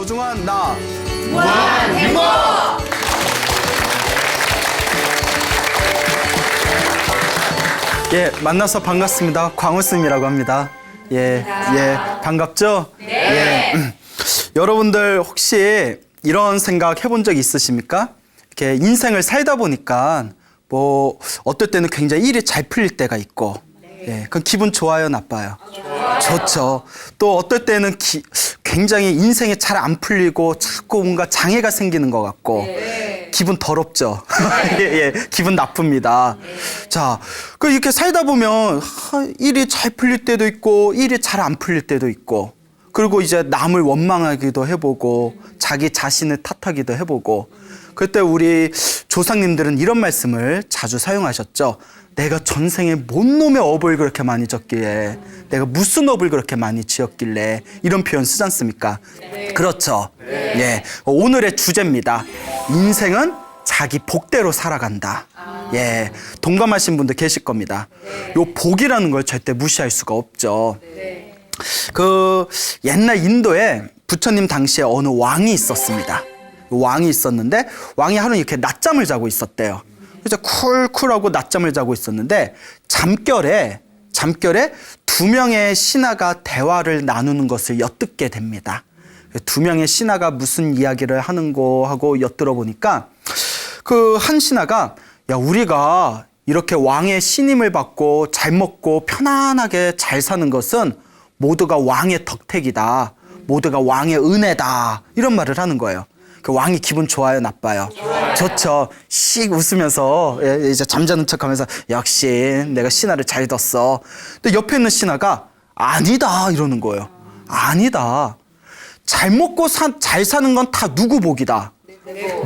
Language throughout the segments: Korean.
소중한 나 무한 행복! 예, 만나서 반갑습니다. 광우쌤이라고 합니다. 예, 반갑죠? 네. 여러분들 혹시 이런 생각 해본 적 있으십니까? 이렇게 인생을 살다 보니까 뭐 어떨 때는 굉장히 일이 잘 풀릴 때가 있고, 예, 그건 기분 좋아요, 나빠요? 좋죠. 또 어떨 때는 굉장히 인생이 잘 안 풀리고 자꾸 뭔가 장애가 생기는 것 같고, 기분 더럽죠. 예, 기분 나쁩니다. 자, 그 이렇게 살다 보면 일이 잘 풀릴 때도 있고, 일이 잘 안 풀릴 때도 있고, 그리고 이제 남을 원망하기도 해보고, 자기 자신을 탓하기도 해보고, 그때 우리 조상님들은 이런 말씀을 자주 사용하셨죠. 내가 전생에 뭔 놈의 업을 그렇게 많이 졌길래, 내가 무슨 업을 그렇게 많이 지었길래, 이런 표현 쓰지 않습니까? 그렇죠. 예, 오늘의 주제입니다. 인생은 자기 복대로 살아간다. 예, 동감하신 분들 계실 겁니다. 요 복이라는 걸 절대 무시할 수가 없죠. 그 옛날 인도에 부처님 당시에 어느 왕이 있었습니다. 왕이 있었는데 왕이 하루 이렇게 낮잠을 자고 있었대요. 그래서 쿨쿨하고 낮잠을 자고 있었는데 잠결에 두 명의 신하가 대화를 나누는 것을 엿듣게 됩니다. 두 명의 신하가 무슨 이야기를 하는 거 하고 엿들어 보니까 그 한 신하가, 야, 우리가 이렇게 왕의 신임을 받고 잘 먹고 편안하게 잘 사는 것은 모두가 왕의 덕택이다. 모두가 왕의 은혜다. 이런 말을 하는 거예요. 그 왕이 기분 좋아요, 나빠요? 좋죠. 씩 웃으면서 이제 잠자는 척하면서 역시 내가 신하를 잘 뒀어. 근데 옆에 있는 신하가 아니다 이러는 거예요. 아니다. 잘 먹고 잘 사는 건 다 누구 복이다?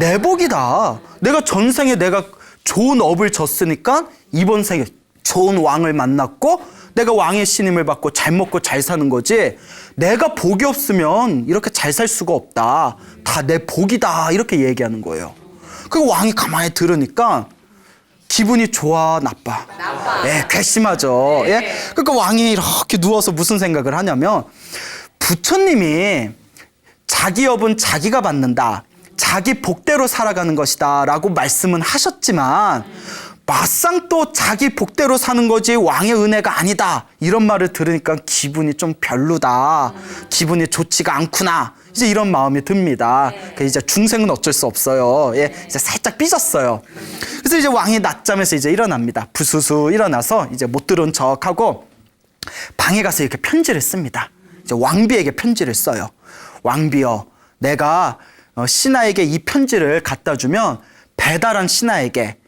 내 복이다. 내가 전생에 내가 좋은 업을 졌으니까 이번 생에 좋은 왕을 만났고 내가 왕의 신임을 받고 잘 먹고 잘 사는 거지, 내가 복이 없으면 이렇게 잘 살 수가 없다. 다 내 복이다. 이렇게 얘기하는 거예요. 그 왕이 가만히 들으니까 기분이 좋아, 나빠? 예, 괘씸하죠. 예? 그러니까 왕이 이렇게 누워서 무슨 생각을 하냐면, 부처님이 자기 업은 자기가 받는다. 자기 복대로 살아가는 것이다. 라고 말씀은 하셨지만, 막상 또 자기 복대로 사는 거지 왕의 은혜가 아니다. 이런 말을 들으니까 기분이 좀 별로다. 기분이 좋지가 않구나. 이제 이런 마음이 듭니다. 이제 중생은 어쩔 수 없어요. 예, 이제 살짝 삐졌어요. 그래서 이제 왕이 낮잠에서 이제 일어납니다. 부수수 일어나서 이제 못 들은 척하고 방에 가서 이렇게 편지를 씁니다. 이제 왕비에게 편지를 써요. 왕비여, 내가 신하에게 이 편지를 갖다 주면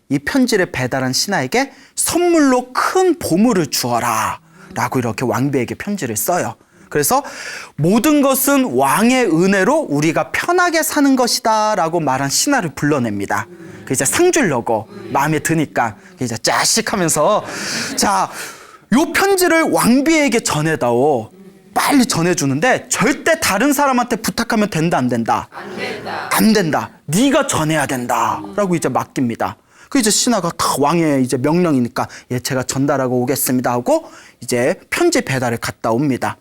이 편지를 배달한 신하에게 선물로 큰 보물을 주어라. 라고 이렇게 왕비에게 편지를 써요. 그래서 모든 것은 왕의 은혜로 우리가 편하게 사는 것이다. 라고 말한 신하를 불러냅니다. 이제 상 주려고 마음에 드니까 이제 짜식 하면서, 자, 요 편지를 왕비에게 전해다오. 빨리 전해주는데 절대 다른 사람한테 부탁하면 된다, 안 된다? 안 된다. 네가 전해야 된다. 라고 이제 맡깁니다. 그 이제 신하가 다 왕의 이제 명령이니까, 예, 제가 전달하고 오겠습니다 하고 이제 편지 배달을 갔다 옵니다.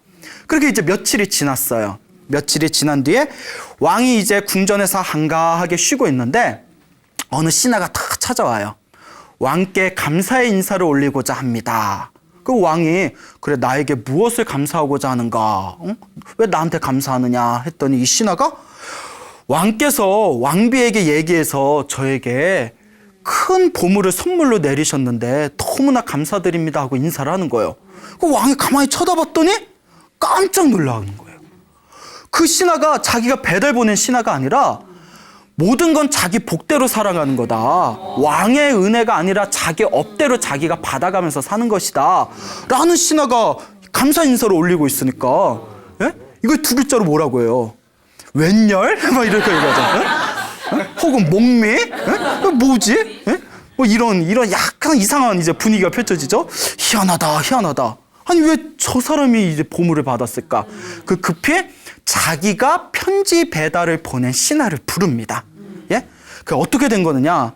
그렇게 이제 며칠이 지났어요. 며칠이 지난 뒤에 왕이 이제 궁전에서 한가하게 쉬고 있는데 어느 신하가 탁 찾아와요. 왕께 감사의 인사를 올리고자 합니다. 그 왕이, 그래, 나에게 무엇을 감사하고자 하는가? 응? 왜 나한테 감사하느냐? 했더니 이 신하가, 왕께서 왕비에게 얘기해서 저에게 큰 보물을 선물로 내리셨는데 너무나 감사드립니다 하고 인사를 하는 거예요. 그 왕이 가만히 쳐다봤더니 깜짝 놀라는 거예요. 그 신하가 자기가 배달 보낸 신하가 아니라 모든 건 자기 복대로 살아가는 거다. 왕의 은혜가 아니라 자기 업대로 자기가 받아가면서 사는 것이다. 라는 신하가 감사 인사를 올리고 있으니까, 예? 이걸 두 글자로 뭐라고 해요? 웬열? 막 이렇게 얘기하잖아요. 혹은 목미? 예? 뭐지? 예? 뭐 이런 약간 이상한 이제 분위기가 펼쳐지죠? 희한하다. 아니, 왜 저 사람이 이제 보물을 받았을까? 그 급히 자기가 편지 배달을 보낸 신하를 부릅니다. 예? 그 어떻게 된 거느냐?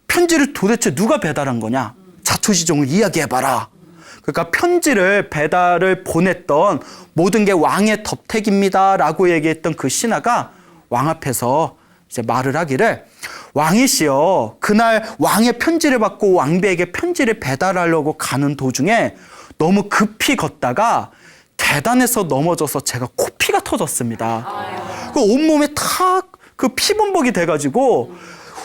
편지를 도대체 누가 배달한 거냐? 자초지종을 이야기해봐라. 그러니까 편지를 배달을 보냈던 모든 게 왕의 덕택입니다라고 얘기했던 그 신하가 왕 앞에서 이제 말을 하기를, 왕이시여, 그날 왕의 편지를 받고 왕비에게 편지를 배달하려고 가는 도중에 너무 급히 걷다가 계단에서 넘어져서 제가 코피가 터졌습니다. 그 온몸에 탁 그 피범벅이 돼가지고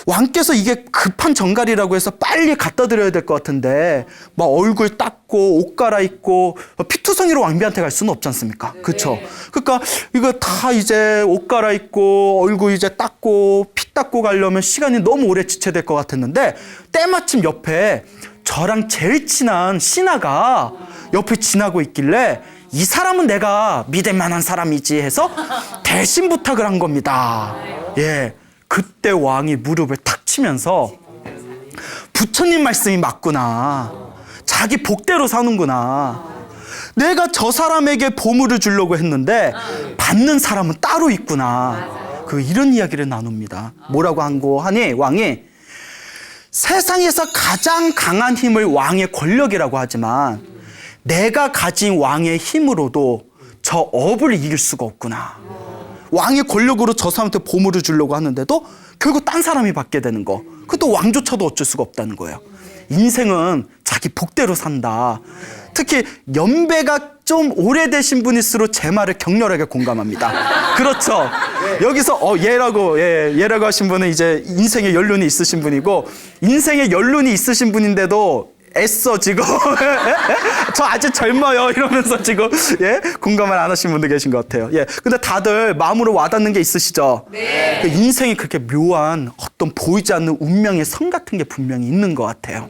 왕께서 이게 급한 정갈이라고 해서 빨리 갖다 드려야 될 것 같은데 막 얼굴 닦고 옷 갈아입고 피투성이로 왕비한테 갈 수는 없지 않습니까? 그렇죠? 그러니까 이거 다 이제 옷 갈아입고 얼굴 이제 닦고 피 닦고 가려면 시간이 너무 오래 지체될 것 같았는데 때마침 옆에 저랑 제일 친한 신하가 옆에 지나고 있길래 이 사람은 내가 믿을 만한 사람이지 해서 대신 부탁을 한 겁니다. 예. 그때 왕이 무릎을 탁 치면서 부처님 말씀이 맞구나. 자기 복대로 사는구나. 내가 저 사람에게 보물을 주려고 했는데 받는 사람은 따로 있구나. 이런 이야기를 나눕니다. 뭐라고 한고 하니 왕이 세상에서 가장 강한 힘을 왕의 권력이라고 하지만 내가 가진 왕의 힘으로도 저 업을 이길 수가 없구나. 왕의 권력으로 저 사람한테 보물을 주려고 하는데도 결국 딴 사람이 받게 되는 거. 그것도 왕조차도 어쩔 수가 없다는 거예요. 인생은 자기 복대로 산다. 특히 연배가 좀 오래되신 분일수록 제 말을 격렬하게 공감합니다. 그렇죠. 여기서 얘라고 하신 분은 이제 인생에 연륜이 있으신 분이고, 인생에 연륜이 있으신 분인데도 애써 지금 저 아직 젊어요 이러면서 지금 공감을 안 하신 분들 계신 것 같아요. 근데 다들 마음으로 와닿는 게 있으시죠? 네. 인생이 그렇게 묘한 어떤 보이지 않는 운명의 선 같은 게 분명히 있는 것 같아요.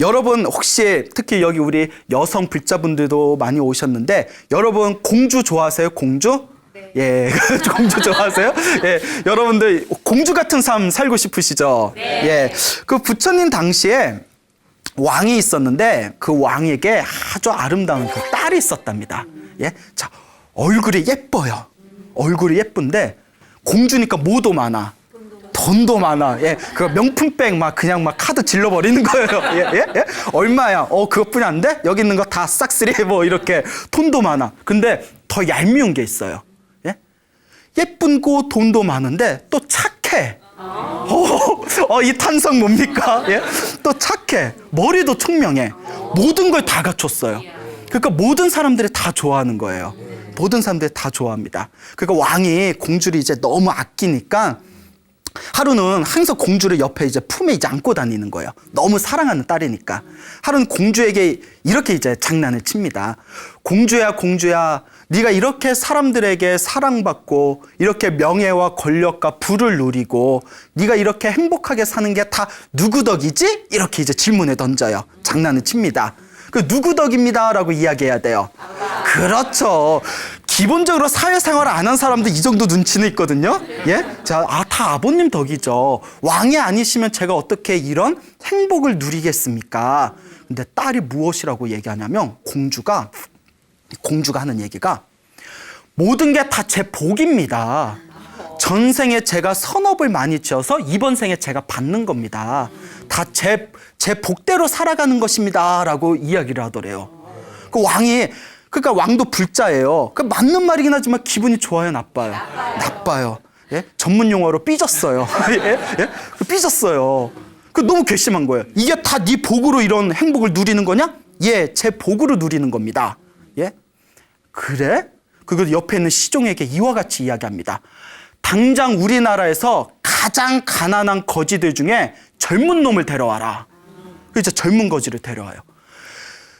여러분 혹시 특히 여기 우리 여성 불자분들도 많이 오셨는데, 여러분 공주 좋아하세요? 공주? 예, 공주 좋아하세요? 예, 여러분들 공주 같은 삶 살고 싶으시죠? 네. 예, 그 부처님 당시에 왕이 있었는데 그 왕에게 아주 아름다운 그 딸이 있었답니다. 예, 자, 얼굴이 예뻐요. 얼굴이 예쁜데 공주니까 뭐도 많아. 돈도 많아. 예, 그 명품백 그냥 카드 질러버리는 거예요. 예. 얼마야? 그것뿐이 안 돼? 여기 있는 거 다 싹쓸이 이렇게 돈도 많아. 근데 더 얄미운 게 있어요. 예, 예쁜고 돈도 많은데 또 착해. 이 탄성 뭡니까? 예? 또 착해. 머리도 총명해. 모든 걸 다 갖췄어요. 그러니까 모든 사람들이 다 좋아하는 거예요. 모든 사람들이 다 좋아합니다. 그러니까 왕이 공주를 이제 너무 아끼니까 하루는 항상 공주를 옆에 이제 품에 이제 안고 다니는 거예요. 너무 사랑하는 딸이니까. 하루는 공주에게 이렇게 이제 장난을 칩니다. 공주야, 공주야, 네가 이렇게 사람들에게 사랑받고 이렇게 명예와 권력과 부를 누리고 네가 이렇게 행복하게 사는 게 다 누구 덕이지? 이렇게 이제 질문을 던져요. 장난을 칩니다. 그 누구 덕입니다 라고 이야기해야 돼요. 그렇죠. 기본적으로 사회생활을 안 한 사람도 이 정도 눈치는 있거든요. 예? 자, 다 아버님 덕이죠. 왕이 아니시면 제가 어떻게 이런 행복을 누리겠습니까? 근데 딸이 무엇이라고 얘기하냐면 공주가 하는 얘기가 모든 게 다 제 복입니다. 전생에 제가 선업을 많이 지어서 이번 생에 제가 받는 겁니다. 다 제 복대로 살아가는 것입니다. 라고 이야기를 하더래요. 그러니까 왕도 불자예요. 맞는 말이긴 하지만 기분이 좋아요, 나빠요? 나빠요. 예? 전문 용어로 삐졌어요. 예? 삐졌어요. 너무 괘씸한 거예요. 이게 다 네 복으로 이런 행복을 누리는 거냐? 예, 제 복으로 누리는 겁니다. 예? 그래? 그리고 옆에 있는 시종에게 이와 같이 이야기합니다. 당장 우리나라에서 가장 가난한 거지들 중에 젊은 놈을 데려와라. 이제 젊은 거지를 데려와요.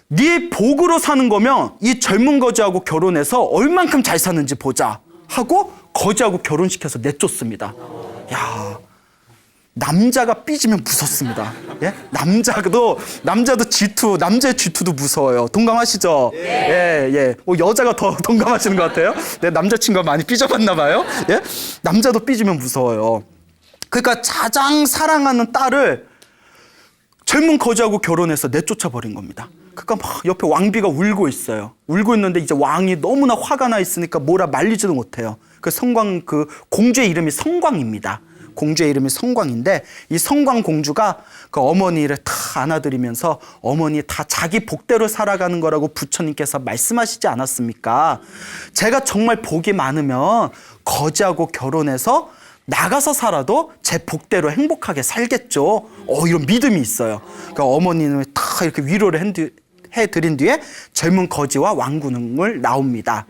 네 복으로 사는 거면 이 젊은 거지하고 결혼해서 얼만큼 잘 사는지 보자 하고 거지하고 결혼시켜서 내쫓습니다. 야, 남자가 삐지면 무섭습니다. 예? 남자도 남자의 질투도 무서워요. 동감하시죠? 네. 예. 여자가 더 동감하시는 것 같아요. 내 남자친구가 많이 삐져봤나 봐요. 예? 남자도 삐지면 무서워요. 그러니까 가장 사랑하는 딸을 젊은 거지하고 결혼해서 내쫓아 버린 겁니다. 그러니까 막 옆에 왕비가 울고 있어요. 울고 있는데 이제 왕이 너무나 화가 나 있으니까 뭐라 말리지도 못해요. 그 공주의 이름이 성광입니다. 공주의 이름이 성광인데 이 성광 공주가 그 어머니를 다 안아드리면서 어머니 다 자기 복대로 살아가는 거라고 부처님께서 말씀하시지 않았습니까? 제가 정말 복이 많으면 거지하고 결혼해서 나가서 살아도 제 복대로 행복하게 살겠죠. 이런 믿음이 있어요. 그러니까 어머니는 다 이렇게 위로를 해드린 뒤에 젊은 거지와 왕군을 나옵니다.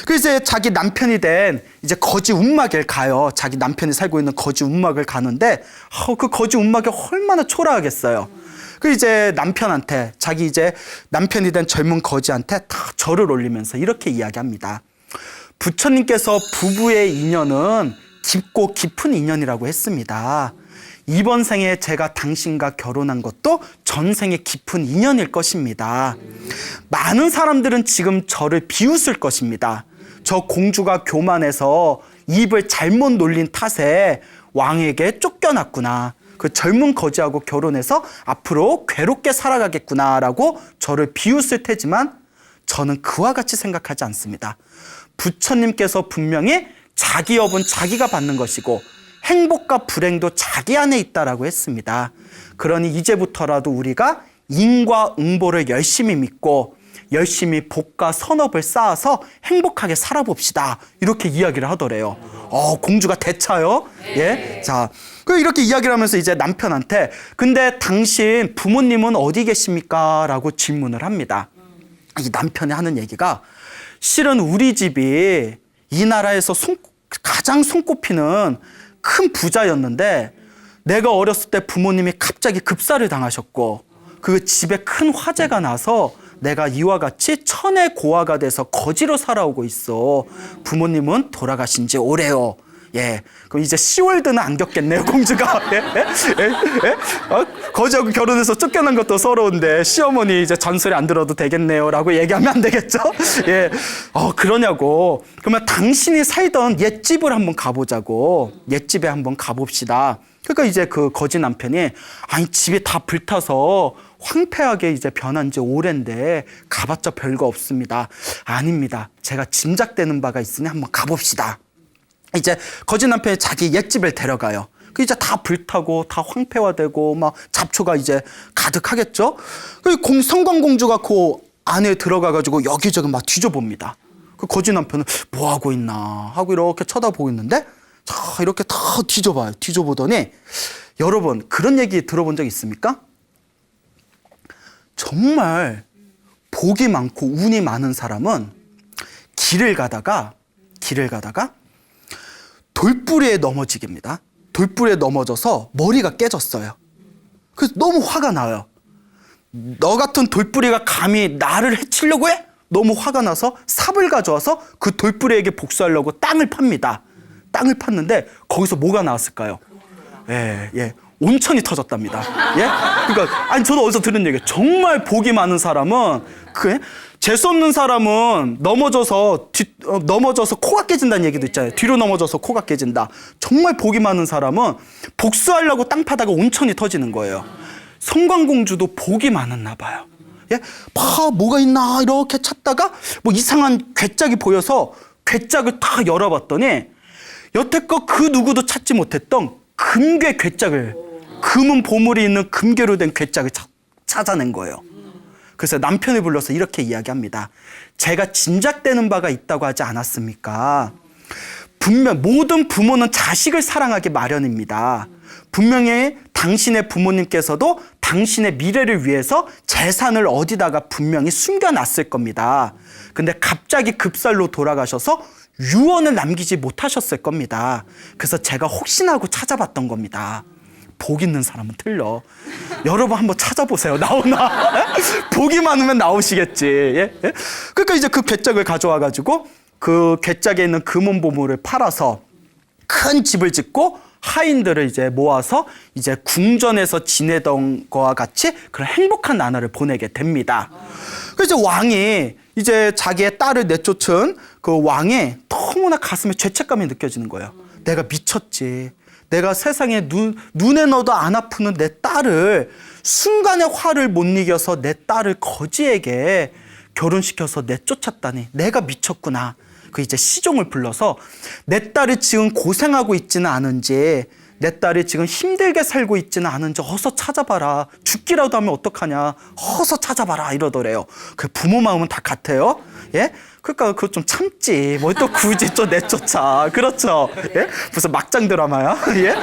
그래서 이제 자기 남편이 된 이제 거지 운막을 가요. 자기 남편이 살고 있는 거지 운막을 가는데 그 거지 운막이 얼마나 초라하겠어요. 그 이제 남편한테 자기 이제 남편이 된 젊은 거지한테 다 절을 올리면서 이렇게 이야기합니다. 부처님께서 부부의 인연은 깊고 깊은 인연이라고 했습니다. 이번 생에 제가 당신과 결혼한 것도 전생의 깊은 인연일 것입니다. 많은 사람들은 지금 저를 비웃을 것입니다. 저 공주가 교만해서 입을 잘못 놀린 탓에 왕에게 쫓겨났구나. 그 젊은 거지하고 결혼해서 앞으로 괴롭게 살아가겠구나라고 저를 비웃을 테지만 저는 그와 같이 생각하지 않습니다. 부처님께서 분명히 자기 업은 자기가 받는 것이고 행복과 불행도 자기 안에 있다라고 했습니다. 그러니 이제부터라도 우리가 인과 응보를 열심히 믿고 열심히 복과 선업을 쌓아서 행복하게 살아봅시다. 이렇게 이야기를 하더래요. 공주가 대차요. 예, 자, 이렇게 이야기를 하면서 이제 남편한테 근데 당신 부모님은 어디 계십니까? 라고 질문을 합니다. 이 남편이 하는 얘기가 실은 우리 집이 이 나라에서 가장 손꼽히는 큰 부자였는데 내가 어렸을 때 부모님이 갑자기 급사를 당하셨고 그 집에 큰 화재가 나서 내가 이와 같이 천의 고아가 돼서 거지로 살아오고 있어. 부모님은 돌아가신 지 오래요. 예, 그럼 이제 시월드는 안 겪겠네요, 공주가. 거지하고 결혼해서 쫓겨난 것도 서러운데 시어머니 이제 잔소리 안 들어도 되겠네요라고 얘기하면 안 되겠죠? 예, 그러냐고. 그러면 당신이 살던 옛집을 한번 가보자고. 옛집에 한번 가봅시다. 그러니까 이제 그 거지 남편이 아니 집이 다 불타서 황폐하게 이제 변한 지 오랜데 가봤자 별거 없습니다. 아닙니다. 제가 짐작되는 바가 있으니 한번 가봅시다. 이제 거지 남편이 자기 옛집을 데려가요. 그 이제 다 불타고 다 황폐화되고 막 잡초가 이제 가득하겠죠. 그 성광공주가 그 안에 들어가가지고 여기저기 막 뒤져봅니다. 그 거지 남편은 뭐 하고 있나 하고 이렇게 쳐다보고 있는데 자 이렇게 다 뒤져봐요. 뒤져보더니 여러분 그런 얘기 들어본 적 있습니까? 정말 복이 많고 운이 많은 사람은 길을 가다가 돌부리에 넘어지게입니다. 돌부리에 넘어져서 머리가 깨졌어요. 그래서 너무 화가 나요. 너 같은 돌부리가 감히 나를 해치려고 해? 너무 화가 나서 삽을 가져와서 그 돌부리에게 복수하려고 땅을 팝니다. 땅을 팠는데 거기서 뭐가 나왔을까요? 예, 온천이 터졌답니다. 예? 그러니까 아니 저도 어디서 들은 얘기예요. 정말 복이 많은 사람은 재수 없는 사람은 넘어져서 코가 깨진다는 얘기도 있잖아요. 뒤로 넘어져서 코가 깨진다. 정말 복이 많은 사람은 복수하려고 땅 파다가 온천이 터지는 거예요. 성광공주도 복이 많았나 봐요. 예? 뭐가 있나 이렇게 찾다가 뭐 이상한 괴짝이 보여서 괴짝을 다 열어봤더니 여태껏 그 누구도 찾지 못했던 금괴 괴짝을 금은 보물이 있는 금괴로 된 괴짝을 찾아낸 거예요. 그래서 남편을 불러서 이렇게 이야기합니다. 제가 짐작되는 바가 있다고 하지 않았습니까? 분명 모든 부모는 자식을 사랑하기 마련입니다. 분명히 당신의 부모님께서도 당신의 미래를 위해서 재산을 어디다가 분명히 숨겨놨을 겁니다. 근데 갑자기 급살로 돌아가셔서 유언을 남기지 못하셨을 겁니다. 그래서 제가 혹시나 하고 찾아봤던 겁니다. 복 있는 사람은 틀려. 여러분 한번 찾아보세요. 나오나? 복이 많으면 나오시겠지. 예? 그러니까 이제 그 괴짝을 가져와가지고 그 괴짝에 있는 금은 보물을 팔아서 큰 집을 짓고 하인들을 이제 모아서 이제 궁전에서 지내던 거와 같이 그런 행복한 나날을 보내게 됩니다. 그래서 왕이 이제 자기의 딸을 내쫓은 그 왕이 너무나 가슴에 죄책감이 느껴지는 거예요. 내가 미쳤지. 내가 세상에 눈에 넣어도 안 아프는 내 딸을 순간의 화를 못 이겨서 내 딸을 거지에게 결혼시켜서 내쫓았다니 내가 미쳤구나. 그 이제 시종을 불러서 내 딸이 지금 고생하고 있지는 않은지 내 딸이 지금 힘들게 살고 있지는 않은지 어서 찾아봐라. 죽기라도 하면 어떡하냐. 어서 찾아봐라 이러더래요. 그 부모 마음은 다 같아요. 예? 그러니까 그거 좀 참지. 뭐 또 굳이 또 내쫓아. 그렇죠. 예? 무슨 막장 드라마야. 예?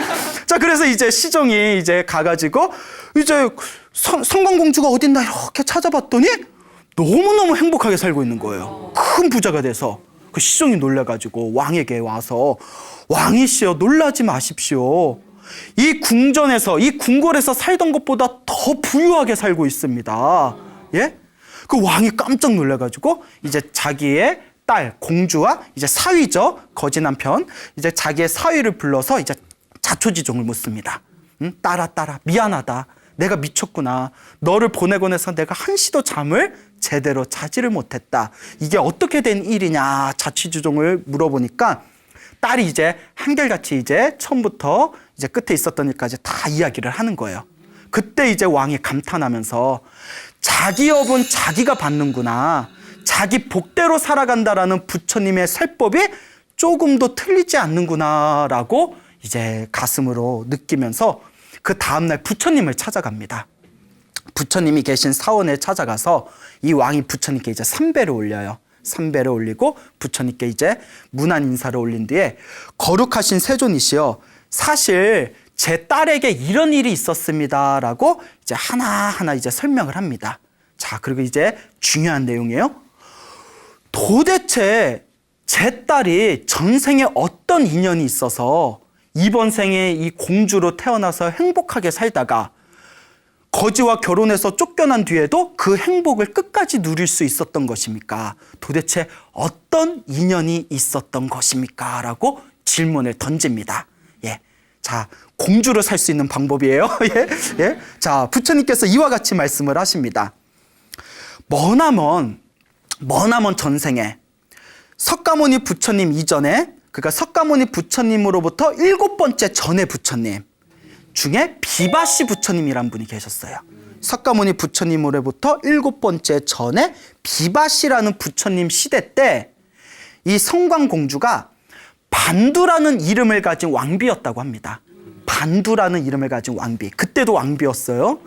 자, 그래서 이제 시종이 이제 가가지고 이제 성광공주가 어딨나 이렇게 찾아봤더니 너무너무 행복하게 살고 있는 거예요. 큰 부자가 돼서. 그 시종이 놀라가지고 왕에게 와서 왕이시여 놀라지 마십시오. 이 궁전에서 이 궁궐에서 살던 것보다 더 부유하게 살고 있습니다. 예? 그 왕이 깜짝 놀라가지고 이제 자기의 딸 공주와 이제 사위죠, 거지 남편, 이제 자기의 사위를 불러서 이제 자초지종을 묻습니다. 딸아 미안하다. 내가 미쳤구나. 너를 보내고 나서 내가 한시도 잠을 제대로 자지를 못했다. 이게 어떻게 된 일이냐 자초지종을 물어보니까 딸이 이제 한결같이 이제 처음부터 이제 끝에 있었던 일까지 다 이야기를 하는 거예요. 그때 이제 왕이 감탄하면서 자기 업은 자기가 받는구나. 자기 복대로 살아간다라는 부처님의 살법이 조금도 틀리지 않는구나라고 이제 가슴으로 느끼면서 그 다음날 부처님을 찾아갑니다. 부처님이 계신 사원에 찾아가서 이 왕이 부처님께 이제 삼배를 올려요. 삼배를 올리고 부처님께 이제 문안 인사를 올린 뒤에 거룩하신 세존이시여 사실 제 딸에게 이런 일이 있었습니다라고 이제 하나하나 이제 설명을 합니다. 자, 그리고 이제 중요한 내용이에요. 도대체 제 딸이 전생에 어떤 인연이 있어서 이번 생에 이 공주로 태어나서 행복하게 살다가 거지와 결혼해서 쫓겨난 뒤에도 그 행복을 끝까지 누릴 수 있었던 것입니까? 도대체 어떤 인연이 있었던 것입니까? 라고 질문을 던집니다. 예. 자, 공주로 살 수 있는 방법이에요. 예. 예. 자, 부처님께서 이와 같이 말씀을 하십니다. 머나먼 전생에 석가모니 부처님 이전에, 그러니까 석가모니 부처님으로부터 7번째 전에 부처님 중에 비바시 부처님이란 분이 계셨어요. 석가모니 부처님으로부터 7번째 전에 비바시라는 부처님 시대 때 이 성광공주가 반두라는 이름을 가진 왕비였다고 합니다. 반두라는 이름을 가진 왕비. 그때도 왕비였어요.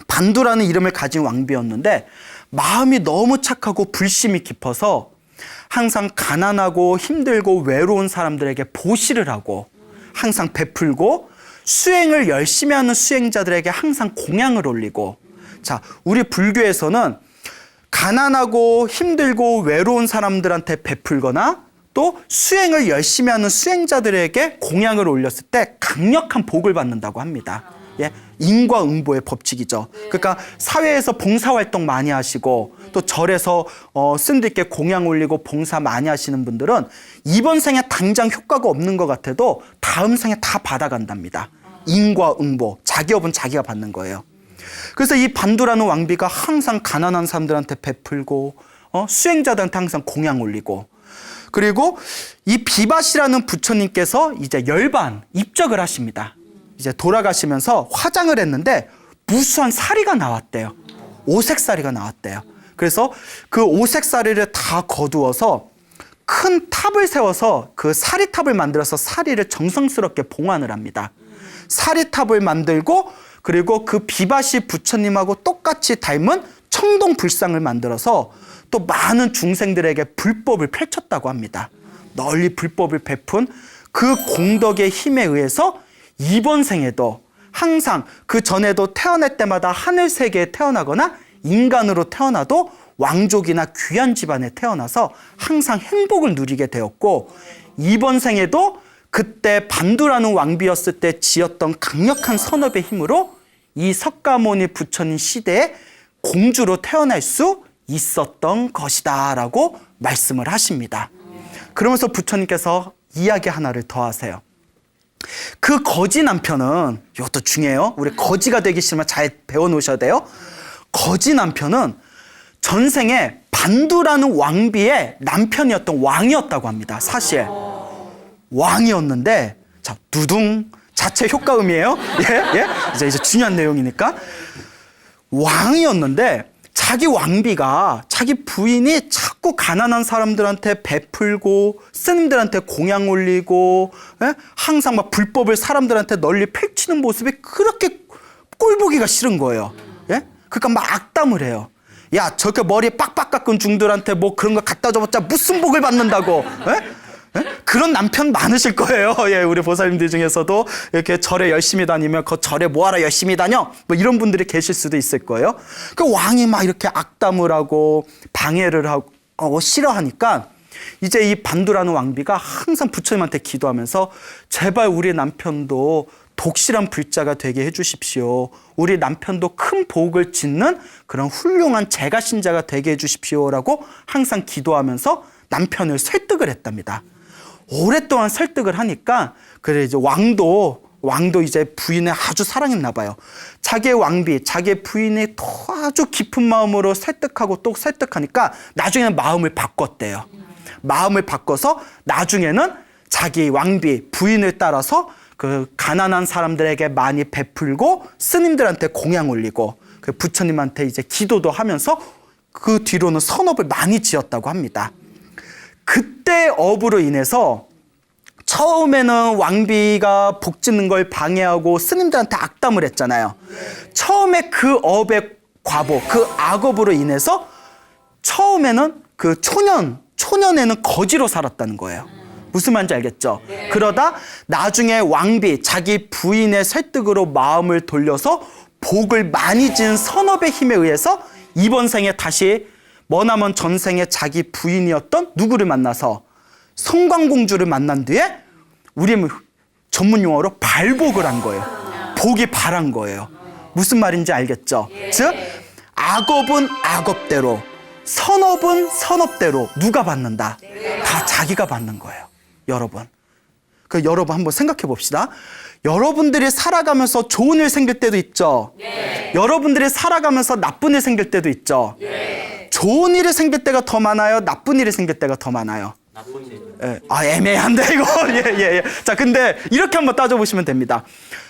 반두라는 이름을 가진 왕비였는데 마음이 너무 착하고 불심이 깊어서 항상 가난하고 힘들고 외로운 사람들에게 보시를 하고 항상 베풀고 수행을 열심히 하는 수행자들에게 항상 공양을 올리고, 자, 우리 불교에서는 가난하고 힘들고 외로운 사람들한테 베풀거나 또 수행을 열심히 하는 수행자들에게 공양을 올렸을 때 강력한 복을 받는다고 합니다. 예, 인과응보의 법칙이죠. 그러니까 사회에서 봉사활동 많이 하시고 또 절에서 스님들께 공양 올리고 봉사 많이 하시는 분들은 이번 생에 당장 효과가 없는 것 같아도 다음 생에 다 받아간답니다. 인과응보, 자기 업은 자기가 받는 거예요. 그래서 이 반두라는 왕비가 항상 가난한 사람들한테 베풀고 수행자들한테 항상 공양 올리고, 그리고 이 비바시라는 부처님께서 이제 열반 입적을 하십니다. 이제 돌아가시면서 화장을 했는데 무수한 사리가 나왔대요. 오색사리가 나왔대요. 그래서 그 오색사리를 다 거두어서 큰 탑을 세워서 그 사리탑을 만들어서 사리를 정성스럽게 봉안을 합니다. 사리탑을 만들고 그리고 그 비바시 부처님하고 똑같이 닮은 청동불상을 만들어서 또 많은 중생들에게 불법을 펼쳤다고 합니다. 널리 불법을 베푼 그 공덕의 힘에 의해서 이번 생에도 항상 그 전에도 태어날 때마다 하늘 세계에 태어나거나 인간으로 태어나도 왕족이나 귀한 집안에 태어나서 항상 행복을 누리게 되었고, 이번 생에도 그때 반두라는 왕비였을 때 지었던 강력한 선업의 힘으로 이 석가모니 부처님 시대에 공주로 태어날 수 있었던 것이다 라고 말씀을 하십니다. 그러면서 부처님께서 이야기 하나를 더 하세요. 그 거지 남편은, 이것도 중요해요. 우리 거지가 되기 싫으면 잘 배워놓으셔야 돼요. 거지 남편은 전생에 반두라는 왕비의 남편이었던 왕이었다고 합니다. 사실 왕이었는데, 자, 두둥 자체 효과음이에요. 예. 이제 중요한 내용이니까. 왕이었는데 자기 왕비가, 자기 부인이 자꾸 가난한 사람들한테 베풀고 스님들한테 공양 올리고 예? 항상 막 불법을 사람들한테 널리 펼치는 모습이 그렇게 꼴보기가 싫은 거예요. 예? 그러니까 막 악담을 해요. 야, 저렇게 머리에 빡빡 깎은 중들한테 뭐 그런 거 갖다 줘봤자 무슨 복을 받는다고. 예? 예? 그런 남편 많으실 거예요. 예, 우리 보살님들 중에서도 이렇게 절에 열심히 다니면 그 절에 뭐하러 열심히 다녀? 뭐 이런 분들이 계실 수도 있을 거예요. 그 왕이 막 이렇게 악담을 하고 방해를 하고 싫어하니까 이제 이 반두라는 왕비가 항상 부처님한테 기도하면서 제발 우리 남편도 독실한 불자가 되게 해주십시오. 우리 남편도 큰 복을 짓는 그런 훌륭한 제가 신자가 되게 해주십시오라고 항상 기도하면서 남편을 설득을 했답니다. 오랫동안 설득을 하니까 그래 이제 왕도 이제 부인을 아주 사랑했나 봐요. 자기의 왕비, 자기의 부인이 더 아주 깊은 마음으로 설득하고 또 설득하니까 나중에는 마음을 바꿨대요. 마음을 바꿔서 나중에는 자기 왕비, 부인을 따라서 그 가난한 사람들에게 많이 베풀고 스님들한테 공양 올리고 그 부처님한테 이제 기도도 하면서 그 뒤로는 선업을 많이 지었다고 합니다. 그때 업으로 인해서 처음에는 왕비가 복 짓는 걸 방해하고 스님들한테 악담을 했잖아요. 처음에 그 업의 과보, 그 악업으로 인해서 처음에는 그 초년에는 거지로 살았다는 거예요. 무슨 말인지 알겠죠? 그러다 나중에 왕비, 자기 부인의 설득으로 마음을 돌려서 복을 많이 지은 선업의 힘에 의해서 이번 생에 다시 머나먼 전생에 자기 부인이었던 누구를 만나서 성광공주를 만난 뒤에 우리 전문 용어로 발복을 한 거예요. 복이 발한 거예요. 무슨 말인지 알겠죠? 즉 악업은 악업대로, 선업은 선업대로 누가 받는다? 다 자기가 받는 거예요. 여러분. 여러분 한번 생각해 봅시다. 여러분들이 살아가면서 좋은 일 생길 때도 있죠. 여러분들이 살아가면서 나쁜 일 생길 때도 있죠. 좋은 일이 생길 때가 더 많아요? 나쁜 일이 생길 때가 더 많아요? 나쁜 일. 예. 아, 애매한데 이거. 예. 자, 근데 이렇게 한번 따져보시면 됩니다.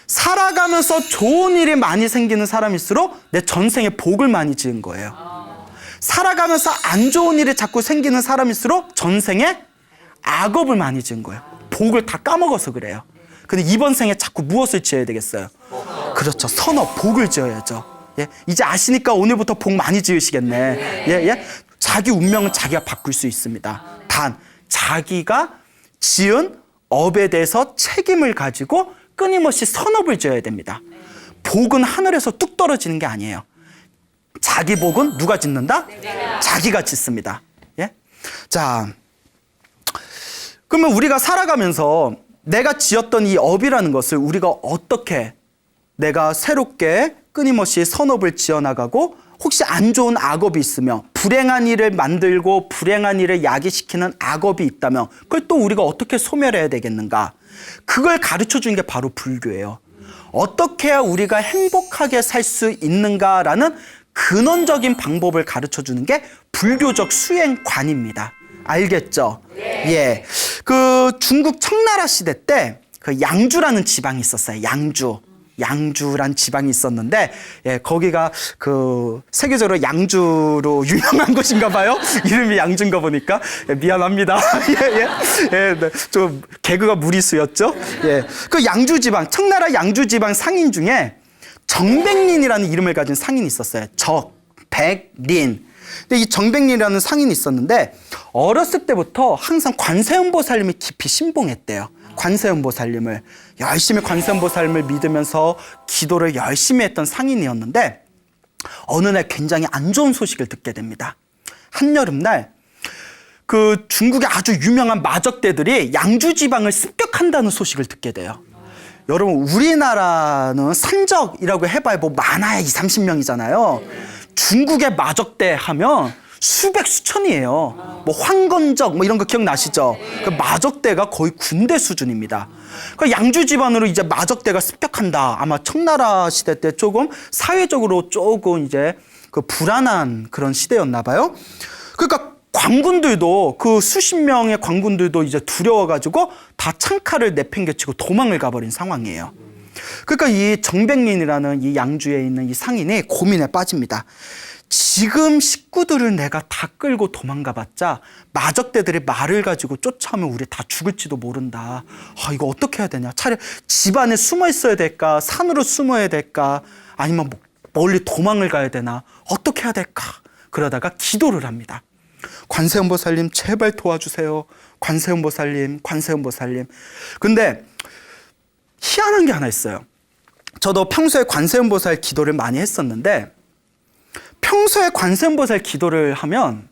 살아가면서 좋은 일이 많이 생기는 사람일수록 내 전생에 복을 많이 지은 거예요. 살아가면서 안 좋은 일이 자꾸 생기는 사람일수록 전생에 악업을 많이 지은 거예요. 복을 다 까먹어서 그래요. 근데 이번 생에 자꾸 무엇을 지어야 되겠어요? 그렇죠. 선업, 복을 지어야죠. 예? 이제 아시니까 오늘부터 복 많이 지으시겠네. 예? 자기 운명은 자기가 바꿀 수 있습니다. 단 자기가 지은 업에 대해서 책임을 가지고 끊임없이 선업을 지어야 됩니다. 복은 하늘에서 뚝 떨어지는 게 아니에요. 자기 복은 누가 짓는다? 자기가 짓습니다. 예? 자, 그러면 우리가 살아가면서 내가 지었던 이 업이라는 것을 우리가 어떻게 내가 새롭게 끊임없이 선업을 지어나가고 혹시 안 좋은 악업이 있으며 불행한 일을 만들고 불행한 일을 야기시키는 악업이 있다면 그걸 또 우리가 어떻게 소멸해야 되겠는가? 그걸 가르쳐 주는 게 바로 불교예요. 어떻게 해야 우리가 행복하게 살 수 있는가라는 근원적인 방법을 가르쳐 주는 게 불교적 수행관입니다. 알겠죠? 예. 그 중국 청나라 시대 때 그 양주라는 지방이 있었어요. 양주란 지방이 있었는데, 예, 거기가 그 세계적으로 양주로 유명한 곳인가 봐요. 이름이 양주인가 보니까. 예, 미안합니다. 네, 좀 개그가 무리수였죠. 예. 그 양주 지방, 청나라 양주 지방 상인 중에 정백린이라는 이름을 가진 상인이 있었어요. 백린. 근데 이 정백린이라는 상인이 있었는데 어렸을 때부터 항상 관세음보살님이 깊이 신봉했대요. 관세음보살님을 열심히 관세음보살님을 믿으면서 기도를 열심히 했던 상인이었는데 어느 날 굉장히 안 좋은 소식을 듣게 됩니다. 한여름날 그 중국의 아주 유명한 마적대들이 양주 지방을 습격한다는 소식을 듣게 돼요. 여러분 우리나라는 산적이라고 해봐야 뭐 많아야 20-30명이잖아요. 중국의 마적대 하면 수백 수천이에요. 뭐 황건적 뭐 이런 거 기억나시죠? 그 마적대가 거의 군대 수준입니다. 그 양주 집안으로 이제 마적대가 습격한다. 아마 청나라 시대 때 조금 사회적으로 조금 이제 그 불안한 그런 시대였나 봐요. 그러니까 관군들도 그 수십 명의 관군들도 이제 두려워가지고 다 창칼을 내팽개치고 도망을 가버린 상황이에요. 그러니까 이 정백린이라는 이 양주에 있는 이 상인이 고민에 빠집니다. 지금 식구들을 내가 다 끌고 도망가봤자 마적대들이 말을 가지고 쫓아오면 우리 다 죽을지도 모른다. 이거 어떻게 해야 되냐? 차라리 집 안에 숨어 있어야 될까? 산으로 숨어야 될까? 아니면 멀리 도망을 가야 되나? 어떻게 해야 될까? 그러다가 기도를 합니다. 관세음보살님 제발 도와주세요. 관세음보살님, 관세음보살님. 근데 희한한 게 하나 있어요. 저도 평소에 관세음보살 기도를 많이 했었는데 평소에 관세음보살 기도를 하면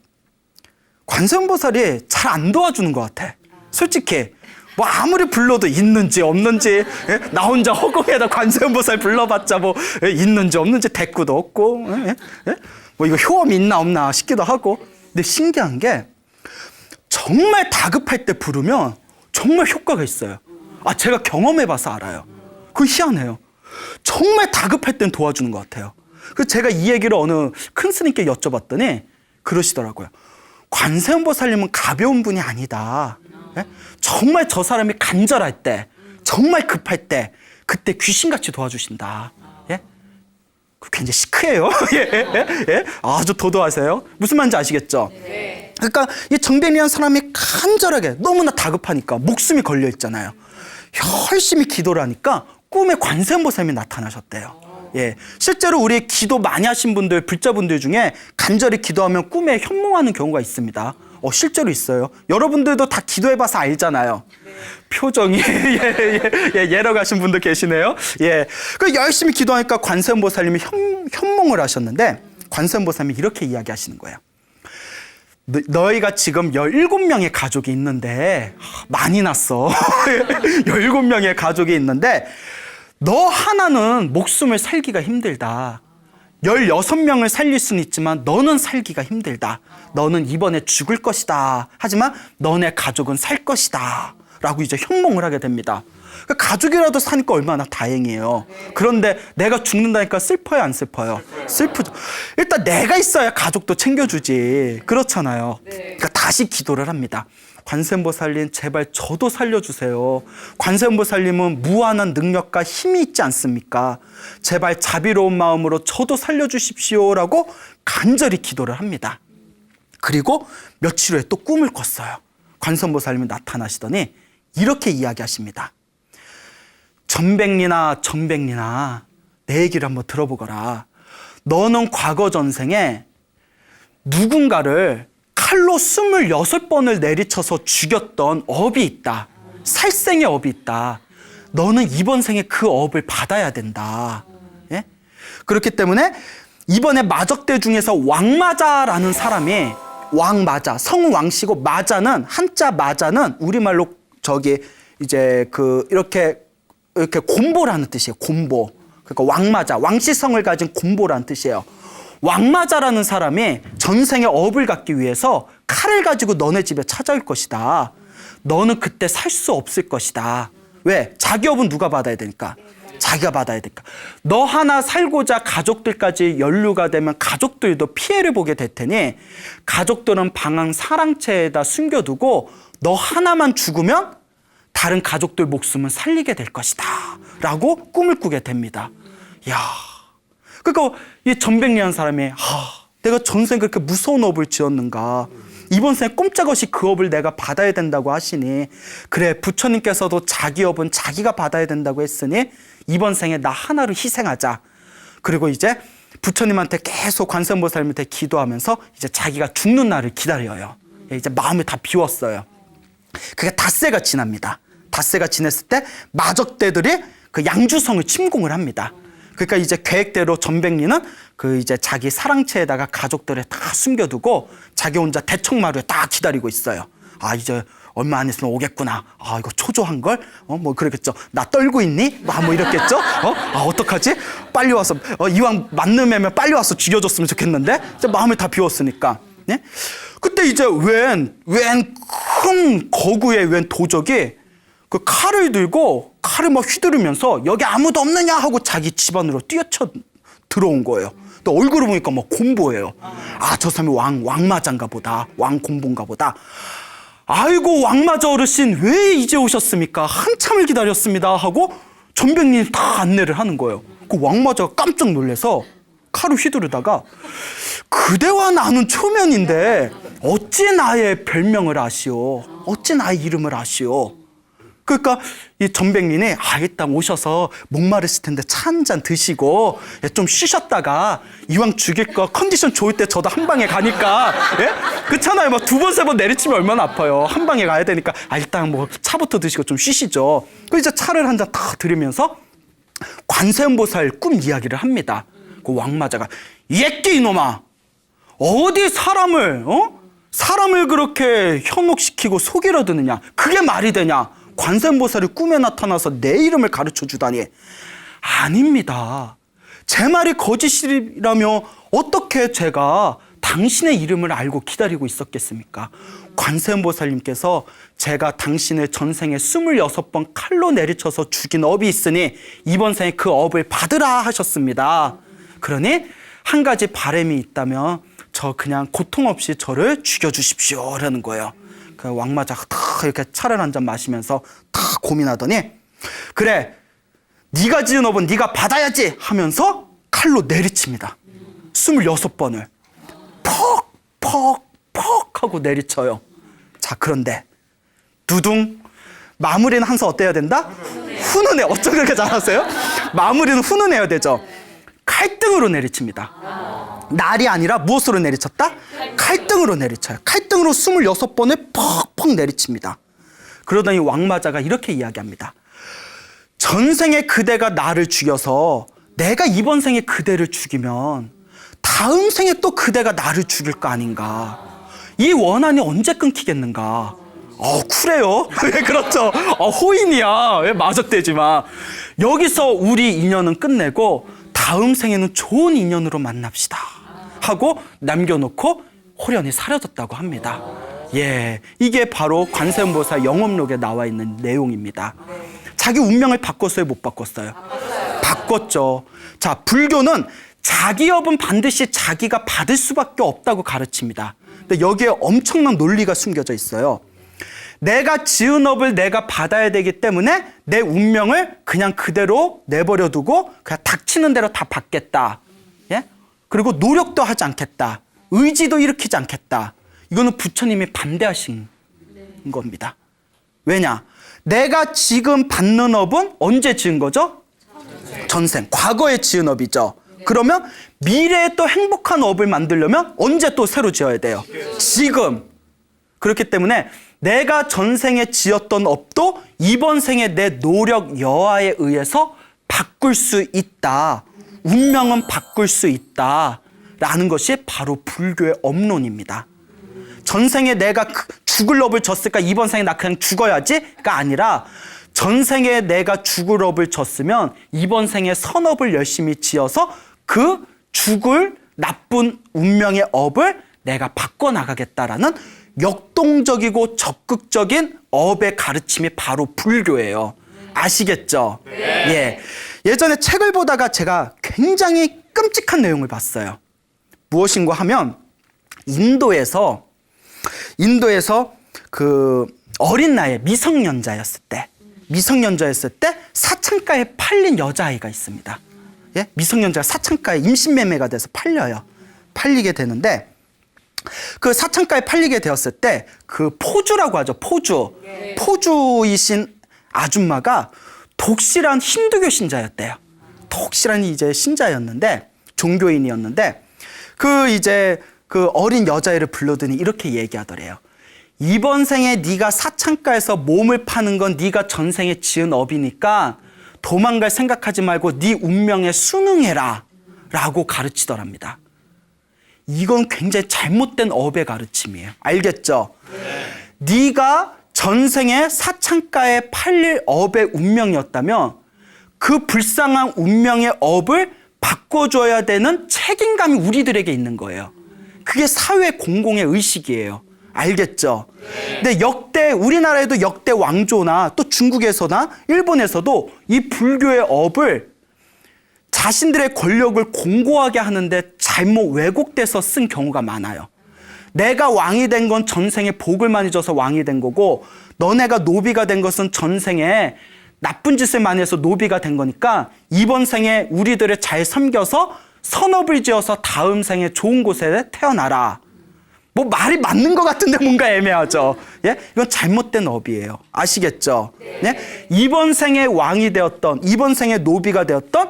관세음보살이 잘 안 도와주는 것 같아. 솔직히 뭐 아무리 불러도 있는지 없는지, 나 혼자 허공에다 관세음보살 불러봤자 뭐 있는지 없는지 대꾸도 없고, 뭐 이거 효험이 있나 없나 싶기도 하고. 근데 신기한 게 정말 다급할 때 부르면 정말 효과가 있어요. 제가 경험해봐서 알아요. 그거 희한해요. 정말 다급할 땐 도와주는 것 같아요. 그래서 제가 이 얘기를 어느 큰 스님께 여쭤봤더니 그러시더라고요. 관세음보살님은 가벼운 분이 아니다. 정말 저 사람이 간절할 때, 정말 급할 때, 그때 귀신같이 도와주신다. 굉장히 시크해요. 아주 도도하세요. 무슨 말인지 아시겠죠? 네. 그러니까 이 정뱅이라는 사람이 간절하게 너무나 다급하니까 목숨이 걸려 있잖아요. 열심히 기도를 하니까 꿈에 관세음보살님이 나타나셨대요. 실제로 우리 기도 많이 하신 분들, 불자분들 중에 간절히 기도하면 꿈에 현몽하는 경우가 있습니다. 실제로 있어요. 여러분들도 다 기도해봐서 알잖아요. 네. 표정이 예러 가신 분도 계시네요. 그 열심히 기도하니까 관세음보살님이 현몽을 하셨는데 관세음보살님이 이렇게 이야기하시는 거예요. 너희가 지금 17명의 가족이 있는데 많이 났어. 17명의 가족이 있는데 너 하나는 목숨을 살기가 힘들다. 16명을 살릴 수는 있지만 너는 살기가 힘들다. 너는 이번에 죽을 것이다. 하지만 너네 가족은 살 것이다. 라고 이제 현몽을 하게 됩니다. 가족이라도 사니까 얼마나 다행이에요. 그런데 내가 죽는다니까 슬퍼요, 안 슬퍼요? 슬프죠. 일단 내가 있어야 가족도 챙겨주지. 그렇잖아요. 그러니까 다시 기도를 합니다. 관세음보살님 제발 저도 살려주세요. 관세음보살님은 무한한 능력과 힘이 있지 않습니까? 제발 자비로운 마음으로 저도 살려주십시오라고 간절히 기도를 합니다. 그리고 며칠 후에 또 꿈을 꿨어요. 관세음보살님이 나타나시더니 이렇게 이야기하십니다. 전백리나 내 얘기를 한번 들어보거라. 너는 과거 전생에 누군가를 칼로 26번을 내리쳐서 죽였던 업이 있다. 살생의 업이 있다. 너는 이번 생에 그 업을 받아야 된다. 그렇기 때문에 이번에 마적대 중에서 왕마자라는 사람이 왕마자, 성은 왕씨고 마자는 한자 마자는 우리말로 이제 이렇게 곰보라는 뜻이에요. 곰보. 그러니까 왕마자, 왕씨성을 가진 곰보라는 뜻이에요. 왕마자라는 사람이 전생에 업을 갚기 위해서 칼을 가지고 너네 집에 찾아올 것이다. 너는 그때 살 수 없을 것이다. 왜? 자기 업은 누가 받아야 되니까? 자기가 받아야 되니까. 너 하나 살고자 가족들까지 연루가 되면 가족들도 피해를 보게 될 테니 가족들은 방황 사랑채에다 숨겨두고 너 하나만 죽으면 다른 가족들 목숨은 살리게 될 것이다. 라고 꿈을 꾸게 됩니다. 이야. 그러니까 이 전백리한 사람이 내가 전생 그렇게 무서운 업을 지었는가. 이번 생에 꼼짝없이 그 업을 내가 받아야 된다고 하시니 그래 부처님께서도 자기 업은 자기가 받아야 된다고 했으니 이번 생에 나 하나를 희생하자. 그리고 이제 부처님한테 계속 관세음보살님한테 기도하면서 이제 자기가 죽는 날을 기다려요. 이제 마음이 다 비웠어요. 그게 닷새가 지납니다. 닷새가 지냈을 때 마적대들이 그 양주성을 침공을 합니다. 그러니까 이제 계획대로 전백리는 이제 자기 사랑채에다가 가족들을 다 숨겨두고 자기 혼자 대청마루에 딱 기다리고 있어요. 이제 얼마 안 있으면 오겠구나. 이거 초조한 걸? 뭐 그러겠죠. 나 떨고 있니? 뭐 이랬겠죠. 어떡하지? 빨리 와서 이왕 만남이면 빨리 와서 죽여줬으면 좋겠는데. 이제 마음을 다 비웠으니까. 네? 그때 이제 웬 큰 거구의 웬 도적이 그 칼을 들고 칼을 막 휘두르면서 여기 아무도 없느냐 하고 자기 집안으로 뛰어쳐 들어온 거예요. 또 얼굴을 보니까 뭐 곰보예요. 저 사람이 왕마자인가 보다. 왕곰보인가 보다. 아이고 왕마자 어르신 왜 이제 오셨습니까? 한참을 기다렸습니다 하고 전백리는 다 안내를 하는 거예요. 그 왕마자가 깜짝 놀라서 칼을 휘두르다가 그대와 나는 초면인데 어찌 나의 별명을 아시오? 어찌 나의 이름을 아시오? 그러니까 이 전백린이 일단 오셔서 목마르실 텐데 차 한 잔 드시고 좀 쉬셨다가 이왕 죽일 거 컨디션 좋을 때 저도 한 방에 가니까 그렇잖아요. 막 두 번 세 번 내리치면 얼마나 아파요. 한 방에 가야 되니까 일단 뭐 차부터 드시고 좀 쉬시죠. 그 이제 차를 한 잔 다 들으면서 관세음보살 꿈 이야기를 합니다. 그 왕마자가 예끼 이놈아 어디 사람을 그렇게 현혹시키고 속이려 드느냐 그게 말이 되냐 관세음보살이 꿈에 나타나서 내 이름을 가르쳐 주다니 아닙니다. 제 말이 거짓이라며 어떻게 제가 당신의 이름을 알고 기다리고 있었겠습니까? 관세음보살님께서 제가 당신의 전생에 26번 칼로 내리쳐서 죽인 업이 있으니 이번 생에 그 업을 받으라 하셨습니다. 그러니 한 가지 바람이 있다면 저 그냥 고통 없이 저를 죽여주십시오 라는 거예요. 그 왕마자가 탁 이렇게 차를 한 잔 마시면서 탁 고민하더니 그래 네가 지은 업은 네가 받아야지 하면서 칼로 내리칩니다. 26번을 퍽 하고 내리쳐요. 자 그런데 두둥 마무리는 항상 어때야 된다? 훈훈해. 어쩜 그렇게 잘하세요? 마무리는 훈훈해야 되죠. 칼등으로 내리칩니다. 날이 아니라 무엇으로 내리쳤다? 칼등으로 내리쳐요. 칼등으로 26번을 퍽퍽 내리칩니다. 그러더니 왕마자가 이렇게 이야기합니다. 전생에 그대가 나를 죽여서 내가 이번 생에 그대를 죽이면 다음 생에 또 그대가 나를 죽일 거 아닌가. 이 원한이 언제 끊기겠는가. 쿨해요. 그렇죠. 호인이야. 마적대지만 여기서 우리 인연은 끝내고 다음 생에는 좋은 인연으로 만납시다 하고 남겨놓고 호련히 사라졌다고 합니다. 이게 바로 관세음보살 영업록에 나와 있는 내용입니다. 자기 운명을 바꿨어요, 못 바꿨어요? 바꿨죠. 자, 불교는 자기 업은 반드시 자기가 받을 수밖에 없다고 가르칩니다. 근데 여기에 엄청난 논리가 숨겨져 있어요. 내가 지은 업을 내가 받아야 되기 때문에 내 운명을 그냥 그대로 내버려 두고 그냥 닥치는 대로 다 받겠다. 그리고 노력도 하지 않겠다. 의지도 일으키지 않겠다. 이거는 부처님이 반대하신 겁니다. 왜냐? 내가 지금 받는 업은 언제 지은 거죠? 전생. 과거에 지은 업이죠. 그러면 미래에 또 행복한 업을 만들려면 언제 또 새로 지어야 돼요? 지금. 그렇기 때문에 내가 전생에 지었던 업도 이번 생에 내 노력 여하에 의해서 바꿀 수 있다. 운명은 바꿀 수 있다. 라는 것이 바로 불교의 업론입니다. 전생에 내가 죽을 업을 졌을까 이번 생에 나 그냥 죽어야지가 아니라 전생에 내가 죽을 업을 졌으면 이번 생에 선업을 열심히 지어서 그 죽을 나쁜 운명의 업을 내가 바꿔나가겠다라는 역동적이고 적극적인 업의 가르침이 바로 불교예요. 아시겠죠? 네. 예전에 책을 보다가 제가 굉장히 끔찍한 내용을 봤어요. 무엇인가 하면 인도에서 그 어린 나이에 미성년자였을 때 사창가에 팔린 여자아이가 있습니다. 미성년자가 사창가에 임신매매가 돼서 팔리게 되는데 그 사창가에 팔리게 되었을 때 그 포주라고 하죠. 포주이신 아줌마가 독실한 힌두교 신자였대요. 독실한 이제 신자였는데 종교인이었는데 그 어린 여자애를 불러더니 이렇게 얘기하더래요. 이번 생에 네가 사창가에서 몸을 파는 건 네가 전생에 지은 업이니까 도망갈 생각하지 말고 네 운명에 순응해라 라고 가르치더랍니다. 이건 굉장히 잘못된 업의 가르침이에요. 알겠죠? 네가 전생에 사창가에 팔릴 업의 운명이었다면 그 불쌍한 운명의 업을 바꿔줘야 되는 책임감이 우리들에게 있는 거예요. 그게 사회 공공의 의식이에요. 알겠죠? 근데 우리나라에도 역대 왕조나 또 중국에서나 일본에서도 이 불교의 업을 자신들의 권력을 공고하게 하는데 잘못 왜곡돼서 쓴 경우가 많아요. 내가 왕이 된 건 전생에 복을 많이 줘서 왕이 된 거고 너네가 노비가 된 것은 전생에 나쁜 짓을 많이 해서 노비가 된 거니까 이번 생에 우리들을 잘 섬겨서 선업을 지어서 다음 생에 좋은 곳에 태어나라. 뭐 말이 맞는 것 같은데 뭔가 애매하죠. 예? 이건 잘못된 업이에요. 아시겠죠? 예? 이번 생에 왕이 되었던, 이번 생에 노비가 되었던,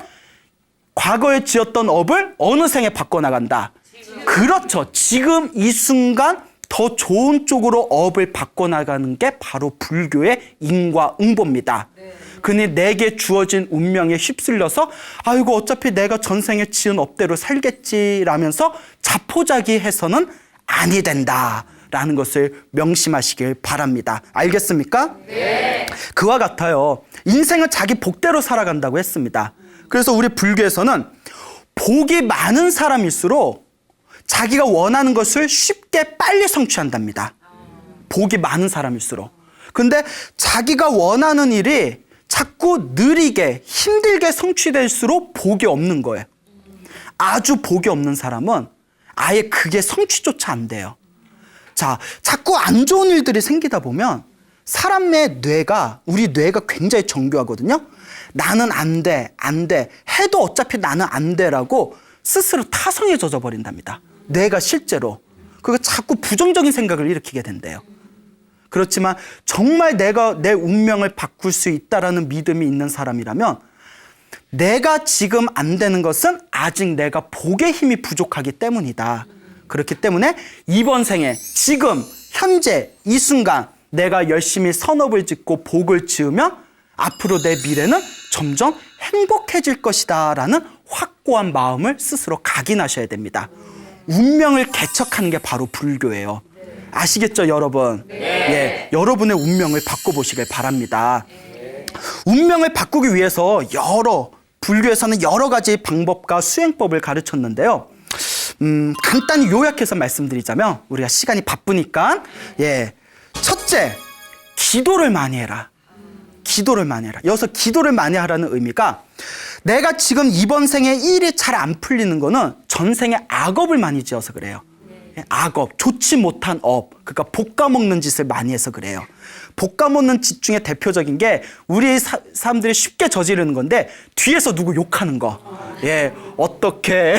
과거에 지었던 업을 어느 생에 바꿔나간다. 그렇죠. 지금 이 순간 더 좋은 쪽으로 업을 바꿔나가는 게 바로 불교의 인과응보입니다. 그니 내게 주어진 운명에 휩쓸려서 아이고 어차피 내가 전생에 지은 업대로 살겠지라면서 자포자기해서는 아니 된다라는 것을 명심하시길 바랍니다. 알겠습니까? 네. 그와 같아요. 인생은 자기 복대로 살아간다고 했습니다. 그래서 우리 불교에서는 복이 많은 사람일수록 자기가 원하는 것을 쉽게 빨리 성취한답니다. 복이 많은 사람일수록. 근데 자기가 원하는 일이 자꾸 느리게 힘들게 성취될수록 복이 없는 거예요. 아주 복이 없는 사람은 아예 그게 성취조차 안 돼요. 자, 자꾸 안 좋은 일들이 생기다 보면 사람의 뇌가, 우리 뇌가 굉장히 정교하거든요. 나는 안 돼, 안 돼. 해도 어차피 나는 안 돼라고 스스로 타성에 젖어버린답니다. 뇌가 실제로. 그리고 자꾸 부정적인 생각을 일으키게 된대요. 그렇지만 정말 내가 내 운명을 바꿀 수 있다라는 믿음이 있는 사람이라면 내가 지금 안 되는 것은 아직 내가 복의 힘이 부족하기 때문이다. 그렇기 때문에 이번 생에 지금 현재 이 순간 내가 열심히 선업을 짓고 복을 지으면 앞으로 내 미래는 점점 행복해질 것이다 라는 확고한 마음을 스스로 각인하셔야 됩니다. 운명을 개척하는 게 바로 불교예요. 아시겠죠, 여러분? 예, 여러분의 운명을 바꿔보시길 바랍니다. 운명을 바꾸기 위해서 불교에서는 여러 가지 방법과 수행법을 가르쳤는데요. 간단히 요약해서 말씀드리자면 우리가 시간이 바쁘니까 첫째, 기도를 많이 해라. 기도를 많이 해라. 여기서 기도를 많이 하라는 의미가 내가 지금 이번 생에 일이 잘 안 풀리는 거는 전생에 악업을 많이 지어서 그래요. 악업, 좋지 못한 업, 그러니까 볶아먹는 짓을 많이 해서 그래요. 볶아먹는 짓 중에 대표적인 게 우리 사람들이 쉽게 저지르는 건데 뒤에서 누구 욕하는 거. 어떻게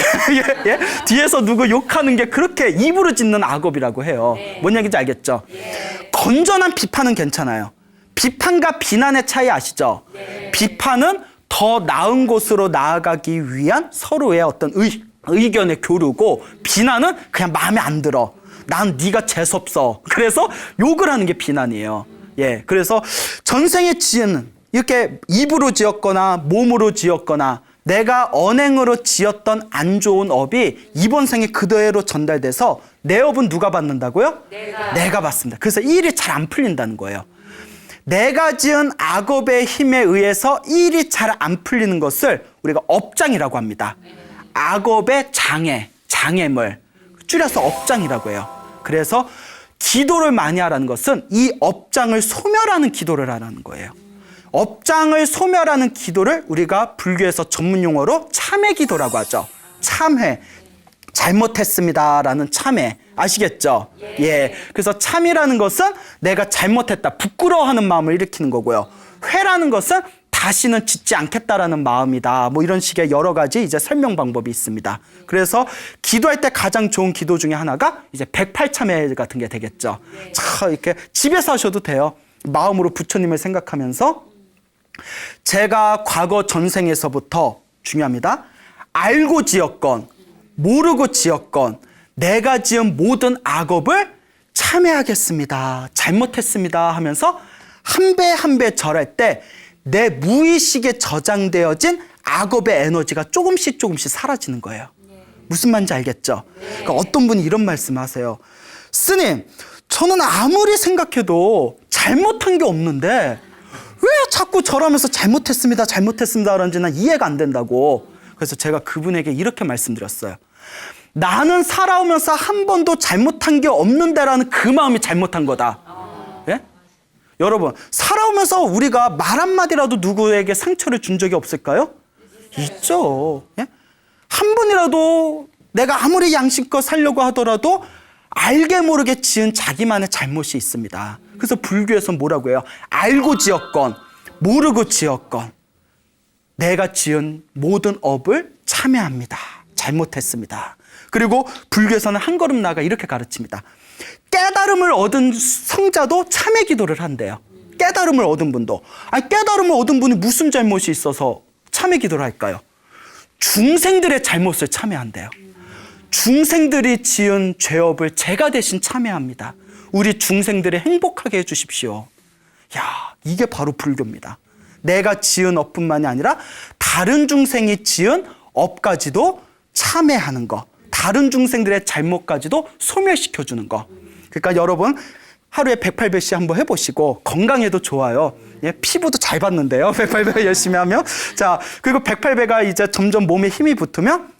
뒤에서 누구 욕하는 게 그렇게 입으로 짓는 악업이라고 해요. 뭔 얘기인지 알겠죠? 건전한 비판은 괜찮아요. 비판과 비난의 차이 아시죠? 비판은 더 나은 곳으로 나아가기 위한 서로의 어떤 의견의 교류고, 비난은 그냥 마음에 안 들어. 난 네가 재수없어. 그래서 욕을 하는 게 비난이에요. 그래서 전생에 지은 이렇게 입으로 지었거나 몸으로 지었거나 내가 언행으로 지었던 안 좋은 업이 이번 생에 그대로 전달돼서 내 업은 누가 받는다고요? 내가 받습니다. 그래서 일이 잘 안 풀린다는 거예요. 내가 지은 악업의 힘에 의해서 일이 잘 안 풀리는 것을 우리가 업장이라고 합니다. 악업의 장애물, 줄여서 업장이라고 해요. 그래서 기도를 많이 하라는 것은 이 업장을 소멸하는 기도를 하라는 거예요. 업장을 소멸하는 기도를 우리가 불교에서 전문 용어로 참회 기도라고 하죠. 참회, 잘못했습니다라는 참회. 아시겠죠? 그래서 참이라는 것은 내가 잘못했다, 부끄러워하는 마음을 일으키는 거고요. 회라는 것은 다시는 짓지 않겠다라는 마음이다. 뭐 이런 식의 여러 가지 이제 설명 방법이 있습니다. 그래서 기도할 때 가장 좋은 기도 중에 하나가 이제 108참회 같은 게 되겠죠. 자, 이렇게 집에서 하셔도 돼요. 마음으로 부처님을 생각하면서 제가 과거 전생에서부터 중요합니다. 알고 지었건 모르고 지었건 내가 지은 모든 악업을 참회하겠습니다. 잘못했습니다 하면서 한 배 한 배 절할 때 내 무의식에 저장되어진 악업의 에너지가 조금씩 사라지는 거예요. 무슨 말인지 알겠죠? 그러니까 어떤 분이 이런 말씀하세요. 스님, 저는 아무리 생각해도 잘못한 게 없는데 왜 자꾸 절하면서 잘못했습니다 그런지 난 이해가 안 된다고. 그래서 제가 그분에게 이렇게 말씀드렸어요. 나는 살아오면서 한 번도 잘못한 게 없는데라는 그 마음이 잘못한 거다. 여러분, 살아오면서 우리가 말 한마디라도 누구에게 상처를 준 적이 없을까요? 있죠. 한 번이라도 내가 아무리 양심껏 살려고 하더라도 알게 모르게 지은 자기만의 잘못이 있습니다. 그래서 불교에서 뭐라고 해요? 알고 지었건 모르고 지었건 내가 지은 모든 업을 참회합니다. 잘못했습니다. 그리고 불교에서는 한 걸음 나아가 이렇게 가르칩니다. 깨달음을 얻은 성자도 참회 기도를 한대요. 깨달음을 얻은 분도. 아니, 깨달음을 얻은 분이 무슨 잘못이 있어서 참회 기도를 할까요? 중생들의 잘못을 참회한대요. 중생들이 지은 죄업을 제가 대신 참회합니다. 우리 중생들을 행복하게 해주십시오. 야, 이게 바로 불교입니다. 내가 지은 업뿐만이 아니라 다른 중생이 지은 업까지도 참회하는 거. 다른 중생들의 잘못까지도 소멸시켜주는 거. 그러니까 여러분 하루에 108배씩 한번 해보시고 건강에도 좋아요. 예, 피부도 잘 받는데요. 108배 열심히 하면. 자, 그리고 108배가 이제 점점 몸에 힘이 붙으면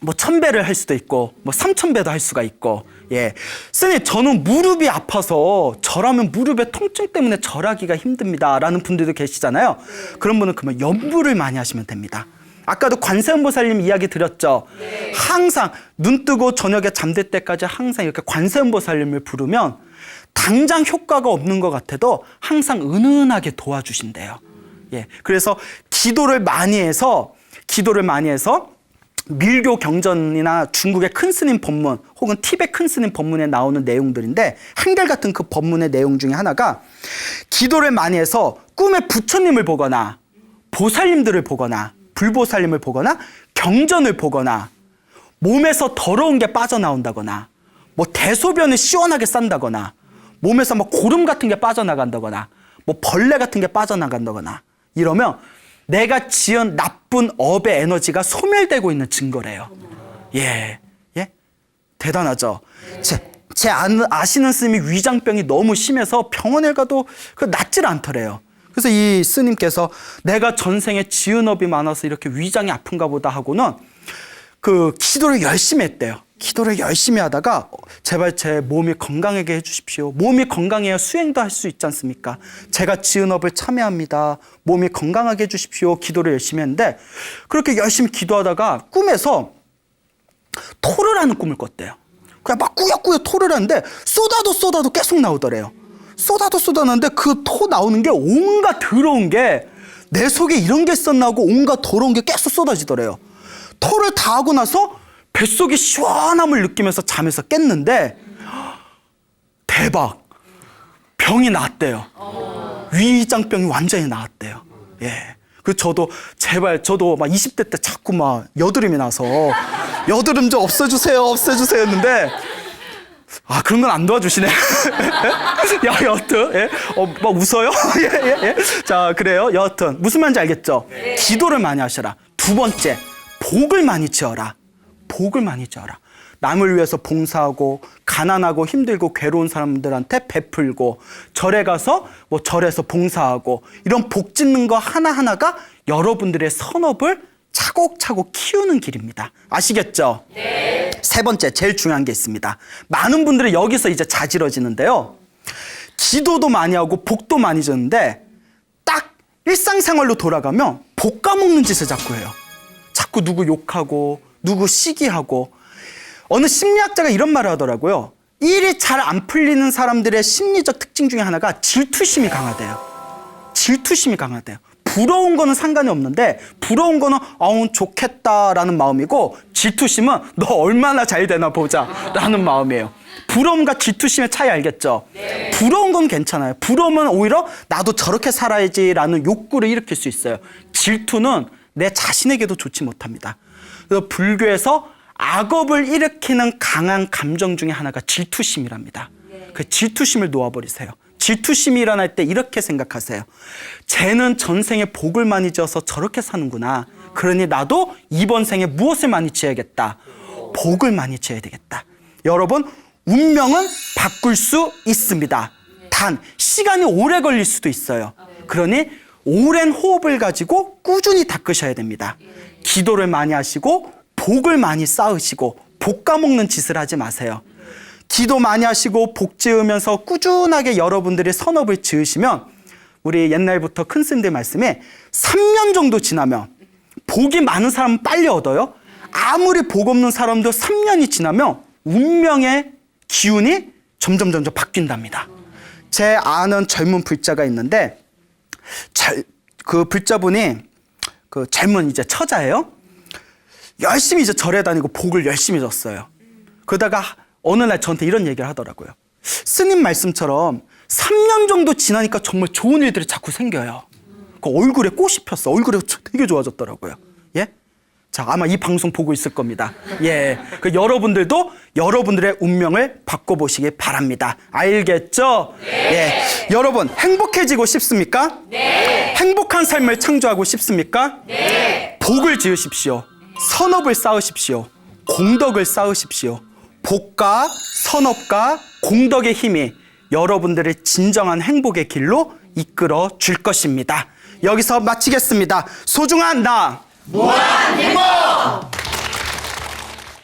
뭐 1000배를 할 수도 있고 뭐 3000배도 할 수가 있고. 예, 스님 저는 무릎이 아파서 절하면 무릎의 통증 때문에 절하기가 힘듭니다 라는 분들도 계시잖아요. 그런 분은 그러면 연부를 많이 하시면 됩니다. 아까도 관세음보살님 이야기 드렸죠. 항상 눈 뜨고 저녁에 잠들 때까지 항상 이렇게 관세음보살님을 부르면 당장 효과가 없는 것 같아도 항상 은은하게 도와주신대요. 예, 그래서 기도를 많이 해서 밀교 경전이나 중국의 큰 스님 법문 혹은 티베트 큰 스님 법문에 나오는 내용들인데 한결같은 그 법문의 내용 중에 하나가 기도를 많이 해서 꿈에 부처님을 보거나 보살님들을 보거나 불보살님을 보거나 경전을 보거나 몸에서 더러운 게 빠져나온다거나 뭐 대소변을 시원하게 싼다거나 몸에서 뭐 고름 같은 게 빠져나간다거나 뭐 벌레 같은 게 빠져나간다거나 이러면 내가 지은 나쁜 업의 에너지가 소멸되고 있는 증거래요. 예, 예, 대단하죠. 제 아시는 스님이 위장병이 너무 심해서 병원에 가도 낫질 않더래요. 그래서 이 스님께서 내가 전생에 지은 업이 많아서 이렇게 위장이 아픈가 보다 하고는 그 기도를 열심히 했대요. 기도를 열심히 하다가 제발 제 몸이 건강하게 해주십시오. 몸이 건강해야 수행도 할 수 있지 않습니까? 제가 지은 업을 참여합니다. 몸이 건강하게 해주십시오. 기도를 열심히 했는데 그렇게 열심히 기도하다가 꿈에서 토를 하는 꿈을 꿨대요. 그냥 막 꾸역꾸역 토를 하는데 쏟아도 계속 나오더래요. 쏟아나는데 그 토 나오는 게 온갖 더러운 게 내 속에 이런 게 있었나 하고 온갖 더러운 게 계속 쏟아지더래요. 토를 다 하고 나서 뱃속이 시원함을 느끼면서 잠에서 깼는데 대박! 병이 나았대요. 위장병이 완전히 나았대요. 예. 그 저도 막 20대 때 자꾸 막 여드름이 나서 여드름 좀 없애주세요 했는데 아, 그런 건 안 도와주시네. 야, 여하튼, 예? 막 웃어요? 예. 자, 그래요. 여하튼, 무슨 말인지 알겠죠? 네. 기도를 많이 하셔라. 두 번째, 복을 많이 지어라. 복을 많이 지어라. 남을 위해서 봉사하고, 가난하고, 힘들고, 괴로운 사람들한테 베풀고, 절에 가서, 뭐, 절에서 봉사하고, 이런 복 짓는 거 하나하나가 여러분들의 선업을 차곡차곡 키우는 길입니다. 아시겠죠? 네. 세 번째, 제일 중요한 게 있습니다. 많은 분들이 여기서 이제 자지러지는데요. 기도도 많이 하고 복도 많이 줬는데 딱 일상생활로 돌아가면 복 까먹는 짓을 자꾸 해요. 자꾸 누구 욕하고 누구 시기하고. 어느 심리학자가 이런 말을 하더라고요. 일이 잘 안 풀리는 사람들의 심리적 특징 중에 하나가 질투심이 강하대요. 질투심이 강하대요. 부러운 거는 상관이 없는데 부러운 거는 좋겠다라는 마음이고 질투심은 너 얼마나 잘 되나 보자 라는 마음이에요. 부러움과 질투심의 차이 알겠죠? 네. 부러운 건 괜찮아요. 부러우면 오히려 나도 저렇게 살아야지라는 욕구를 일으킬 수 있어요. 질투는 내 자신에게도 좋지 못합니다. 그래서 불교에서 악업을 일으키는 강한 감정 중에 하나가 질투심이랍니다. 그 질투심을 놓아버리세요. 질투심이 일어날 때 이렇게 생각하세요. 쟤는 전생에 복을 많이 지어서 저렇게 사는구나. 그러니 나도 이번 생에 무엇을 많이 지어야겠다. 복을 많이 지어야 되겠다. 여러분, 운명은 바꿀 수 있습니다. 단 시간이 오래 걸릴 수도 있어요. 그러니 오랜 호흡을 가지고 꾸준히 닦으셔야 됩니다. 기도를 많이 하시고 복을 많이 쌓으시고 복 까먹는 짓을 하지 마세요. 기도 많이 하시고 복 지으면서 꾸준하게 여러분들이 선업을 지으시면 우리 옛날부터 큰 스님들 말씀에 3년 정도 지나면 복이 많은 사람은 빨리 얻어요. 아무리 복 없는 사람도 3년이 지나면 운명의 기운이 점점 바뀐답니다. 제 아는 젊은 불자가 있는데 그 불자분이 그 젊은 이제 처자예요. 열심히 이제 절에 다니고 복을 열심히 줬어요. 그러다가 어느 날 저한테 이런 얘기를 하더라고요. 스님 말씀처럼 3년 정도 지나니까 정말 좋은 일들이 자꾸 생겨요. 그 얼굴에 꽃이 폈어. 얼굴이 되게 좋아졌더라고요. 예? 자, 아마 이 방송 보고 있을 겁니다. 예. 그 여러분들도 여러분들의 운명을 바꿔보시기 바랍니다. 알겠죠? 네. 예. 여러분, 행복해지고 싶습니까? 네. 행복한 삶을 창조하고 싶습니까? 네. 복을 지으십시오. 선업을 쌓으십시오. 공덕을 쌓으십시오. 복과 선업과 공덕의 힘이 여러분들을 진정한 행복의 길로 이끌어 줄 것입니다. 여기서 마치겠습니다. 소중한 나 무한 행복!